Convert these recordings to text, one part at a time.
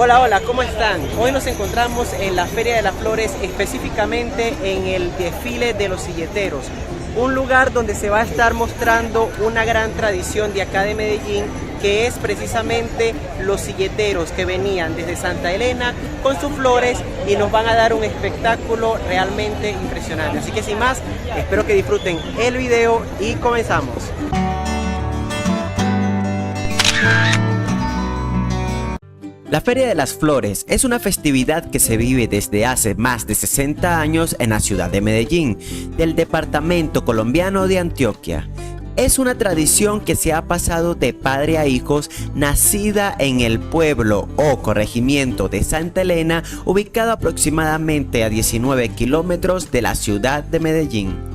Hola, hola, ¿cómo están? Hoy nos encontramos en la Feria de las Flores, específicamente en el desfile de los silleteros, un lugar donde se va a estar mostrando una gran tradición de acá de Medellín, que es precisamente los silleteros que venían desde Santa Elena con sus flores y nos van a dar un espectáculo realmente impresionante. Así que sin más, espero que disfruten el video y comenzamos. La Feria de las Flores es una festividad que se vive desde hace más de 60 años en la ciudad de Medellín, del departamento colombiano de Antioquia. Es una tradición que se ha pasado de padre a hijos, nacida en el pueblo o corregimiento de Santa Elena, ubicado aproximadamente a 19 kilómetros de la ciudad de Medellín.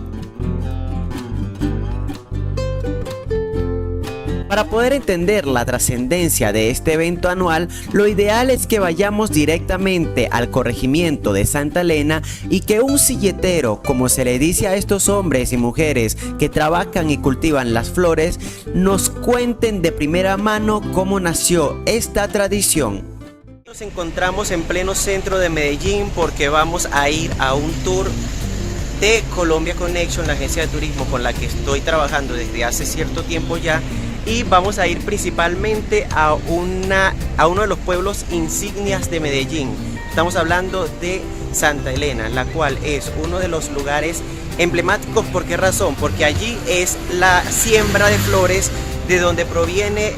Para poder entender la trascendencia de este evento anual, lo ideal es que vayamos directamente al corregimiento de Santa Elena y que un silletero, como se le dice a estos hombres y mujeres que trabajan y cultivan las flores, nos cuenten de primera mano cómo nació esta tradición. Nos encontramos en pleno centro de Medellín porque vamos a ir a un tour de Colombia Connection, la agencia de turismo con la que estoy trabajando desde hace cierto tiempo ya. Y vamos a ir principalmente a uno de los pueblos insignias de Medellín. Estamos hablando de Santa Elena, la cual es uno de los lugares emblemáticos. ¿Por qué razón? Porque allí es la siembra de flores de donde proviene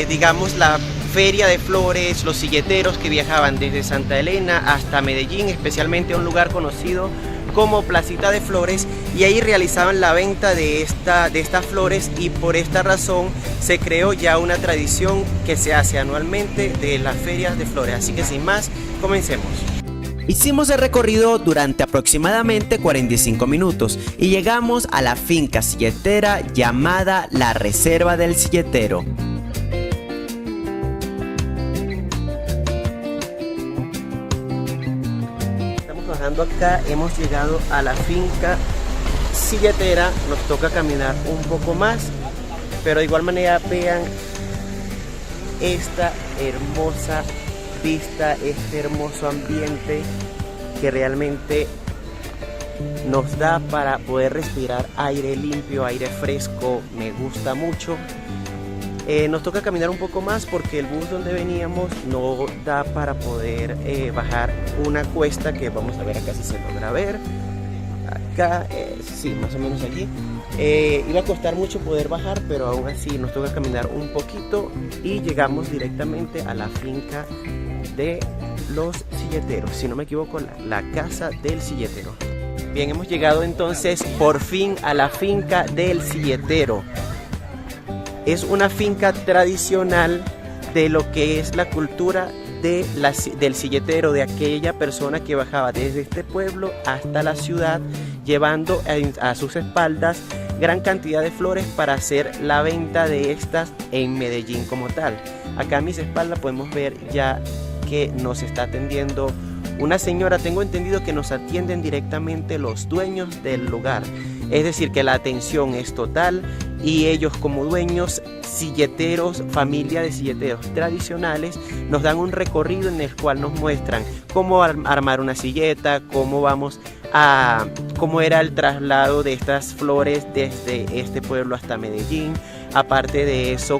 digamos, la feria de flores, los silleteros que viajaban desde Santa Elena hasta Medellín, especialmente a un lugar conocido como Placita de Flores, y ahí realizaban la venta de estas flores, y por esta razón se creó ya una tradición que se hace anualmente de las ferias de flores. Así que sin más, comencemos. Hicimos el recorrido durante aproximadamente 45 minutos y llegamos a la finca silletera llamada La Reserva del Silletero. Acá hemos llegado a la finca silletera, nos toca caminar un poco más, pero de igual manera vean esta hermosa vista, este hermoso ambiente que realmente nos da para poder respirar aire limpio, aire fresco. Me gusta mucho. Nos toca caminar un poco más porque el bus donde veníamos no da para poder bajar una cuesta que vamos a ver acá si se logra ver. Acá, sí, más o menos allí. Iba a costar mucho poder bajar, pero aún así nos toca caminar un poquito y llegamos directamente a la finca de los silleteros. Si no me equivoco, la casa del silletero. Bien, hemos llegado entonces por fin a la finca del silletero. Es una finca tradicional de lo que es la cultura del silletero, de aquella persona que bajaba desde este pueblo hasta la ciudad, llevando a sus espaldas gran cantidad de flores para hacer la venta de estas en Medellín como tal. Acá a mis espaldas podemos ver ya que nos está atendiendo una señora. Tengo entendido que nos atienden directamente los dueños del lugar, es decir, que la atención es total y ellos como dueños, silleteros, familia de silleteros tradicionales, nos dan un recorrido en el cual nos muestran cómo armar una silleta, cómo era el traslado de estas flores desde este pueblo hasta Medellín. Aparte de eso,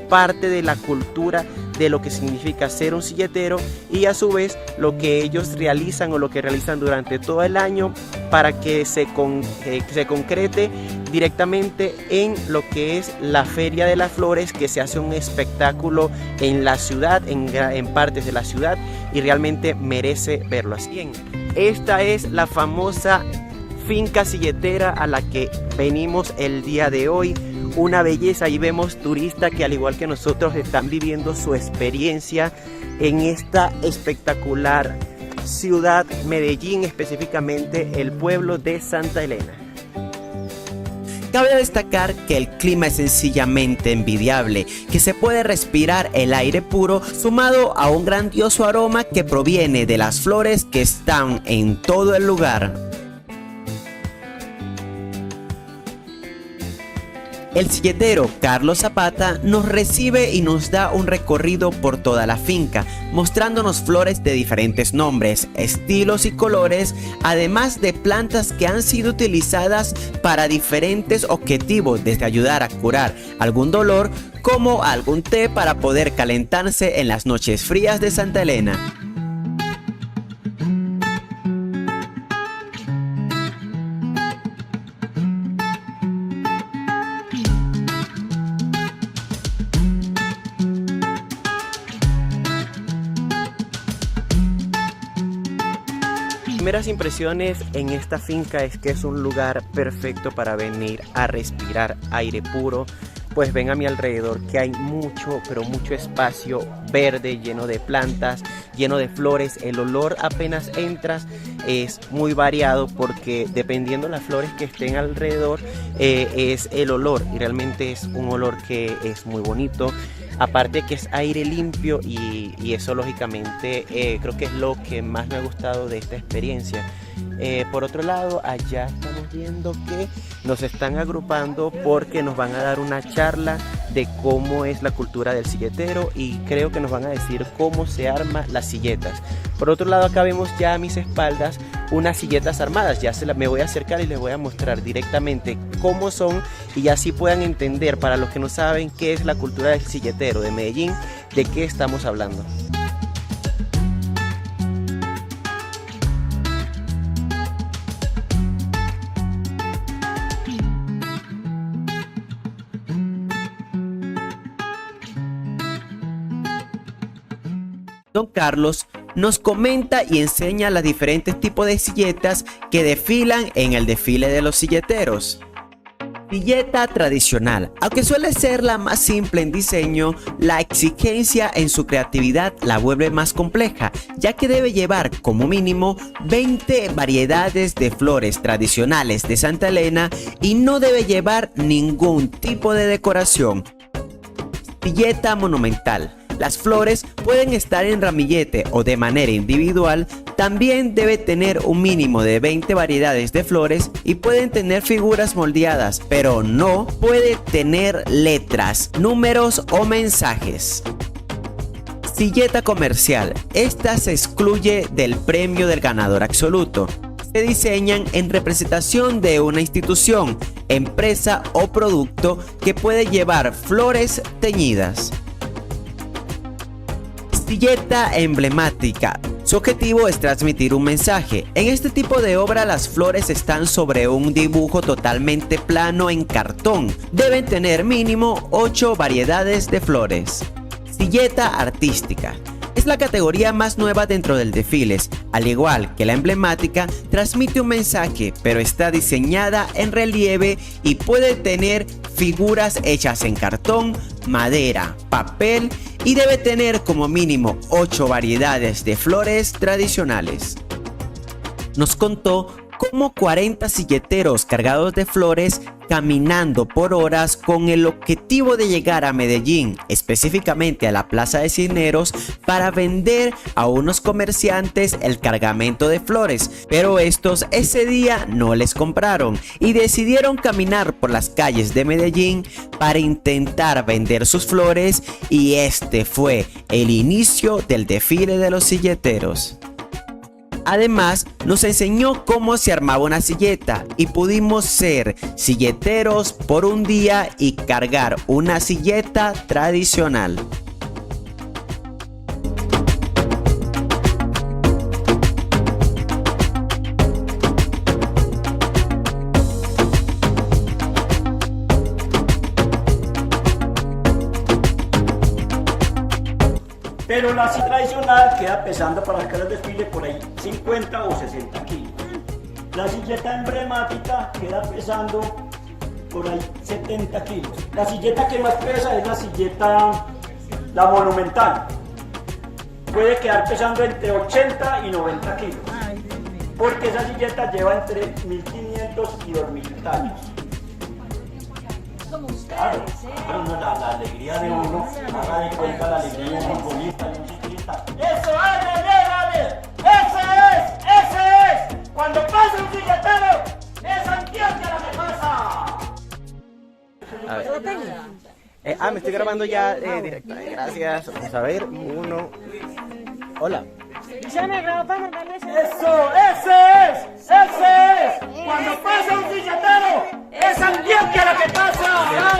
parte de la cultura de lo que significa ser un silletero y a su vez lo que ellos realizan o lo que realizan durante todo el año para que se concrete directamente en lo que es la Feria de las Flores, que se hace un espectáculo en la ciudad, en partes de la ciudad, y realmente merece verlo. Así bien, esta es la famosa finca silletera a la que venimos el día de hoy. Una belleza, y vemos turistas que al igual que nosotros están viviendo su experiencia en esta espectacular ciudad, Medellín, específicamente el pueblo de Santa Elena. Cabe destacar que el clima es sencillamente envidiable, que se puede respirar el aire puro sumado a un grandioso aroma que proviene de las flores que están en todo el lugar. El silletero Carlos Zapata nos recibe y nos da un recorrido por toda la finca, mostrándonos flores de diferentes nombres, estilos y colores, además de plantas que han sido utilizadas para diferentes objetivos, desde ayudar a curar algún dolor como algún té para poder calentarse en las noches frías de Santa Elena. Primeras impresiones en esta finca es que es un lugar perfecto para venir a respirar aire puro. Pues ven a mi alrededor que hay mucho, pero mucho espacio verde, lleno de plantas, lleno de flores. El olor apenas entras es muy variado porque dependiendo de las flores que estén alrededor es el olor, y realmente es un olor que es muy bonito. Aparte que es aire limpio y eso lógicamente creo que es lo que más me ha gustado de esta experiencia. Por otro lado, allá estamos viendo que nos están agrupando porque nos van a dar una charla de cómo es la cultura del silletero, y creo que nos van a decir cómo se arman las silletas. Por otro lado, acá vemos ya a mis espaldas unas silletas armadas. Ya me voy a acercar y les voy a mostrar directamente cómo son, y así puedan entender, para los que no saben qué es la cultura del silletero de Medellín, de qué estamos hablando. Don Carlos nos comenta y enseña los diferentes tipos de silletas que desfilan en el desfile de los silleteros. Silleta tradicional. Aunque suele ser la más simple en diseño, la exigencia en su creatividad la vuelve más compleja, ya que debe llevar como mínimo 20 variedades de flores tradicionales de Santa Elena y no debe llevar ningún tipo de decoración. Silleta monumental. Las flores pueden estar en ramillete o de manera individual. También debe tener un mínimo de 20 variedades de flores y pueden tener figuras moldeadas, pero no puede tener letras, números o mensajes. Silleta comercial. Esta se excluye del premio del ganador absoluto. Se diseñan en representación de una institución, empresa o producto que puede llevar flores teñidas. Silleta emblemática. Su objetivo es transmitir un mensaje. En este tipo de obra las flores están sobre un dibujo totalmente plano en cartón. Deben tener mínimo 8 variedades de flores. Silleta artística. Es la categoría más nueva dentro del desfiles. Al igual que la emblemática, transmite un mensaje, pero está diseñada en relieve y puede tener figuras hechas en cartón, madera, papel, y debe tener como mínimo 8 variedades de flores tradicionales. Nos contó cómo 40 silleteros cargados de flores caminando por horas con el objetivo de llegar a Medellín, específicamente a la Plaza de Cisneros, para vender a unos comerciantes el cargamento de flores, pero estos ese día no les compraron y decidieron caminar por las calles de Medellín para intentar vender sus flores, y este fue el inicio del desfile de los silleteros. Además, nos enseñó cómo se armaba una silleta y pudimos ser silleteros por un día y cargar una silleta tradicional. Pero la silla tradicional queda pesando para sacar el desfile por ahí 50 o 60 kilos. La silleta emblemática queda pesando por ahí 70 kilos. La silleta que más pesa es la silleta, la monumental. Puede quedar pesando entre 80 y 90 kilos. Porque esa silleta lleva entre 1500 y 2000 años. Como ustedes, Claro, pero no, la alegría de uno, haga de cuenta la alegría de un futbolista, de un ciclista. ¡Eso es, Dale! ¡Ese es! Cuando pasa un silletero, es Antioquia la que pasa. A ver. Me estoy grabando ya directo. Gracias. Vamos a ver. Uno. Hola. Ya me grabó para mandarle ese. ¡Eso! ¡Ese es! Cuando pasa un silletero, es ambiente lo que pasa.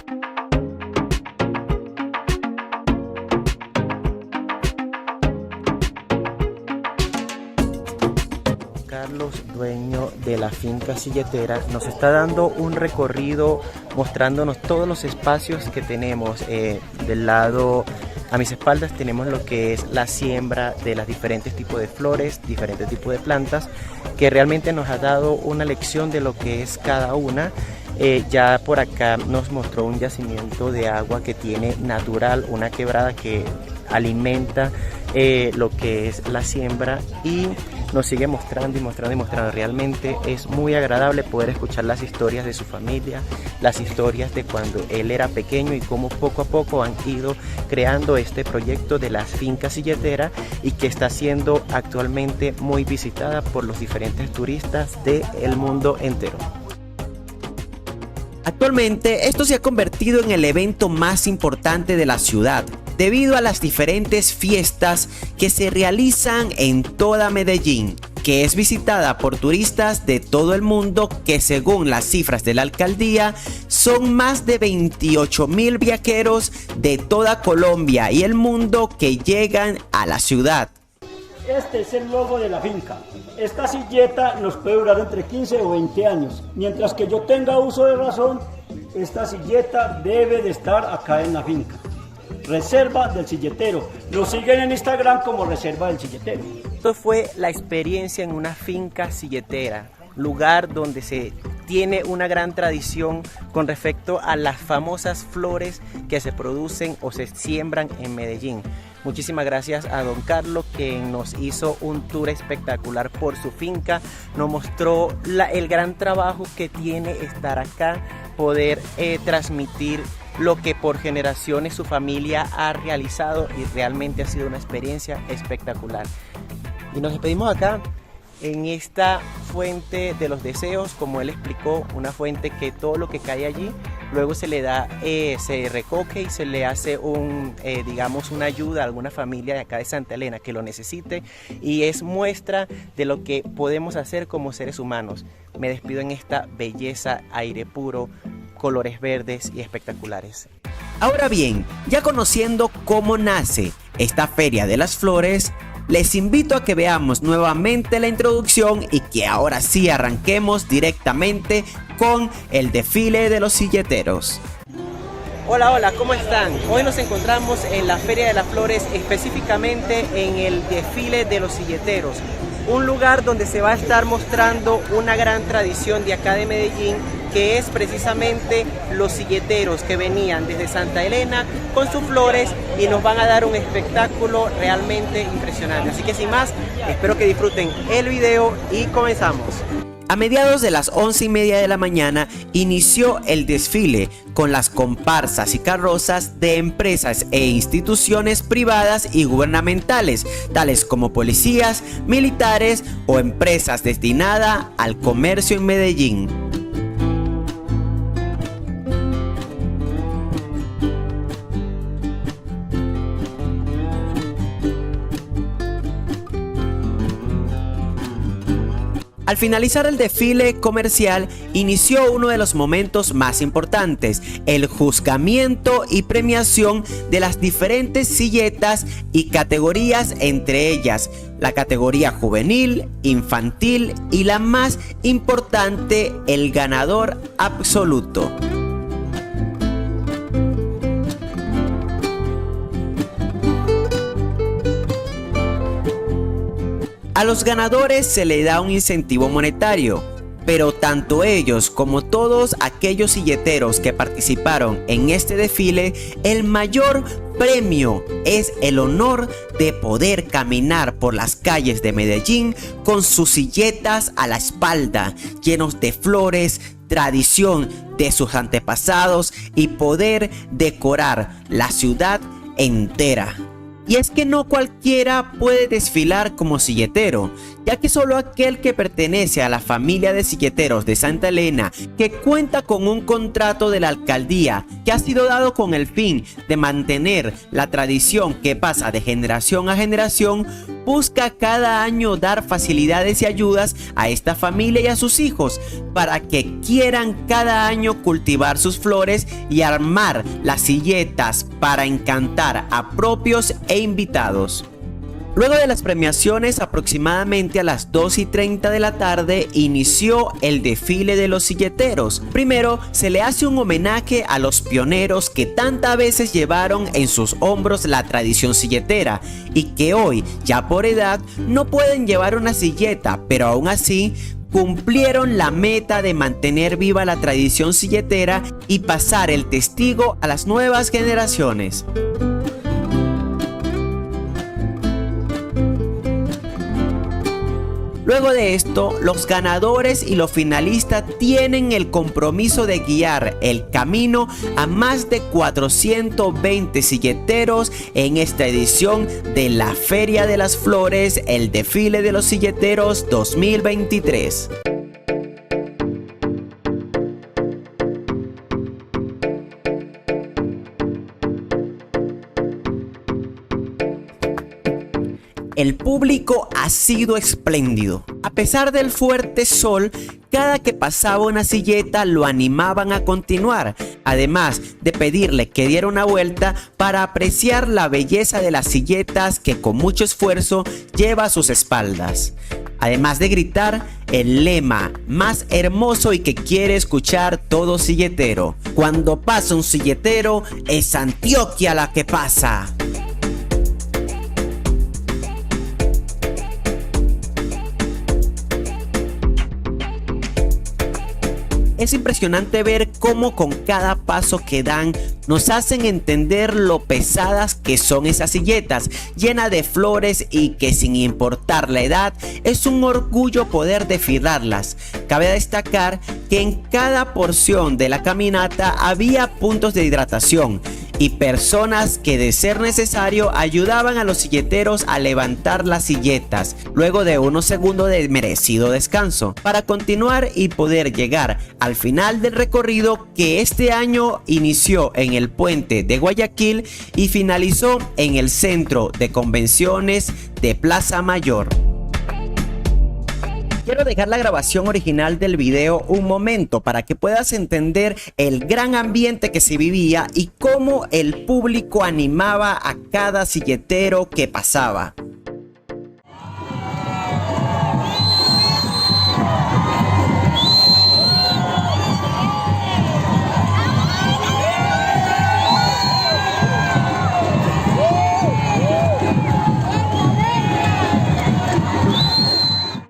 Carlos, dueño de la finca silletera, nos está dando un recorrido mostrándonos todos los espacios que tenemos. Del lado a mis espaldas tenemos lo que es la siembra de los diferentes tipos de flores, diferentes tipos de plantas, que realmente nos ha dado una lección de lo que es cada una. Ya por acá nos mostró un yacimiento de agua que tiene natural, una quebrada que alimenta lo que es la siembra, y nos sigue mostrando y mostrando y mostrando. Realmente es muy agradable poder escuchar las historias de su familia, las historias de cuando él era pequeño y cómo poco a poco han ido creando este proyecto de las fincas silleteras, y que está siendo actualmente muy visitada por los diferentes turistas del mundo entero. Actualmente esto se ha convertido en el evento más importante de la ciudad, debido a las diferentes fiestas que se realizan en toda Medellín, que es visitada por turistas de todo el mundo, que según las cifras de la alcaldía son más de 28.000 viajeros de toda Colombia y el mundo que llegan a la ciudad. Este es el logo de la finca. Esta silleta nos puede durar entre 15 o 20 años. Mientras que yo tenga uso de razón, esta silleta debe de estar acá en la finca. Reserva del Silletero. Lo siguen en Instagram como Reserva del Silletero. Esto fue la experiencia en una finca silletera, lugar donde se tiene una gran tradición con respecto a las famosas flores que se producen o se siembran en Medellín. Muchísimas gracias a don Carlos, que nos hizo un tour espectacular por su finca, nos mostró el gran trabajo que tiene estar acá, poder transmitir lo que por generaciones su familia ha realizado, y realmente ha sido una experiencia espectacular. Y nos despedimos acá en esta fuente de los deseos, como él explicó, una fuente que todo lo que cae allí luego se le da, se recoge y se le hace digamos una ayuda a alguna familia de acá de Santa Elena que lo necesite, y es muestra de lo que podemos hacer como seres humanos. Me despido en esta belleza, aire puro, colores verdes y espectaculares. Ahora bien, ya conociendo cómo nace esta Feria de las Flores, les invito a que veamos nuevamente la introducción y que ahora sí arranquemos directamente con el desfile de los silleteros. Hola, hola, ¿cómo están? Hoy nos encontramos en la Feria de las Flores, específicamente en el desfile de los silleteros, un lugar donde se va a estar mostrando una gran tradición de acá de Medellín, que es precisamente los silleteros que venían desde Santa Elena con sus flores y nos van a dar un espectáculo realmente impresionante. Así que sin más, espero que disfruten el video y comenzamos. A mediados de las 11:30 de la mañana inició el desfile con las comparsas y carrozas de empresas e instituciones privadas y gubernamentales, tales como policías, militares o empresas destinadas al comercio en Medellín. Al finalizar el desfile comercial, inició uno de los momentos más importantes, el juzgamiento y premiación de las diferentes silletas y categorías, entre ellas la categoría juvenil, infantil y la más importante, el ganador absoluto. A los ganadores se le da un incentivo monetario, pero tanto ellos como todos aquellos silleteros que participaron en este desfile, el mayor premio es el honor de poder caminar por las calles de Medellín con sus silletas a la espalda, llenos de flores, tradición de sus antepasados, y poder decorar la ciudad entera. Y es que no cualquiera puede desfilar como silletero, ya que solo aquel que pertenece a la familia de silleteros de Santa Elena, que cuenta con un contrato de la alcaldía que ha sido dado con el fin de mantener la tradición que pasa de generación a generación, busca cada año dar facilidades y ayudas a esta familia y a sus hijos para que quieran cada año cultivar sus flores y armar las silletas para encantar a propios e invitados. Luego de las premiaciones, aproximadamente a las 2:30 de la tarde, inició el desfile de los silleteros. Primero, se le hace un homenaje a los pioneros que tantas veces llevaron en sus hombros la tradición silletera y que hoy, ya por edad, no pueden llevar una silleta, pero aún así cumplieron la meta de mantener viva la tradición silletera y pasar el testigo a las nuevas generaciones. Luego de esto, los ganadores y los finalistas tienen el compromiso de guiar el camino a más de 420 silleteros en esta edición de la Feria de las Flores, el Desfile de los Silleteros 2023. El público ha sido espléndido. A pesar del fuerte sol, cada que pasaba una silleta lo animaban a continuar, además de pedirle que diera una vuelta para apreciar la belleza de las silletas que con mucho esfuerzo lleva a sus espaldas. Además de gritar el lema más hermoso y que quiere escuchar todo silletero: cuando pasa un silletero, es Antioquia la que pasa. Es impresionante ver cómo con cada paso que dan nos hacen entender lo pesadas que son esas silletas, llenas de flores y que sin importar la edad es un orgullo poder desfilarlas. Cabe destacar que en cada porción de la caminata había puntos de hidratación y personas que de ser necesario ayudaban a los silleteros a levantar las silletas luego de unos segundos de merecido descanso para continuar y poder llegar al final del recorrido que este año inició en el puente de Guayaquil y finalizó en el centro de convenciones de Plaza Mayor. Quiero dejar la grabación original del video un momento para que puedas entender el gran ambiente que se vivía y cómo el público animaba a cada silletero que pasaba.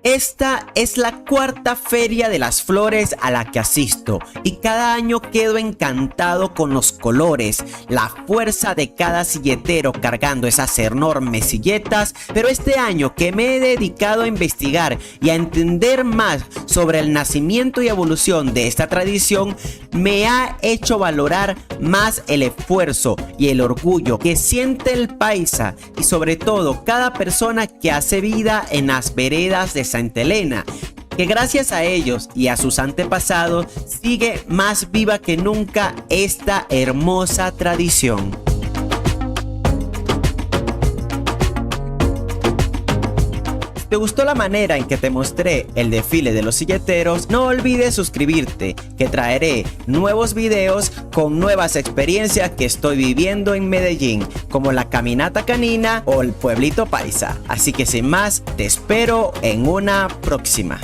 Esta es la cuarta Feria de las Flores a la que asisto y cada año quedo encantado con los colores, la fuerza de cada silletero cargando esas enormes silletas, pero este año que me he dedicado a investigar y a entender más sobre el nacimiento y evolución de esta tradición, me ha hecho valorar más el esfuerzo y el orgullo que siente el paisa y sobre todo cada persona que hace vida en las veredas de Santa Elena, que gracias a ellos y a sus antepasados sigue más viva que nunca esta hermosa tradición. ¿Te gustó la manera en que te mostré el desfile de los silleteros? No olvides suscribirte, que traeré nuevos videos con nuevas experiencias que estoy viviendo en Medellín, como la caminata canina o el pueblito paisa. Así que sin más, te espero en una próxima.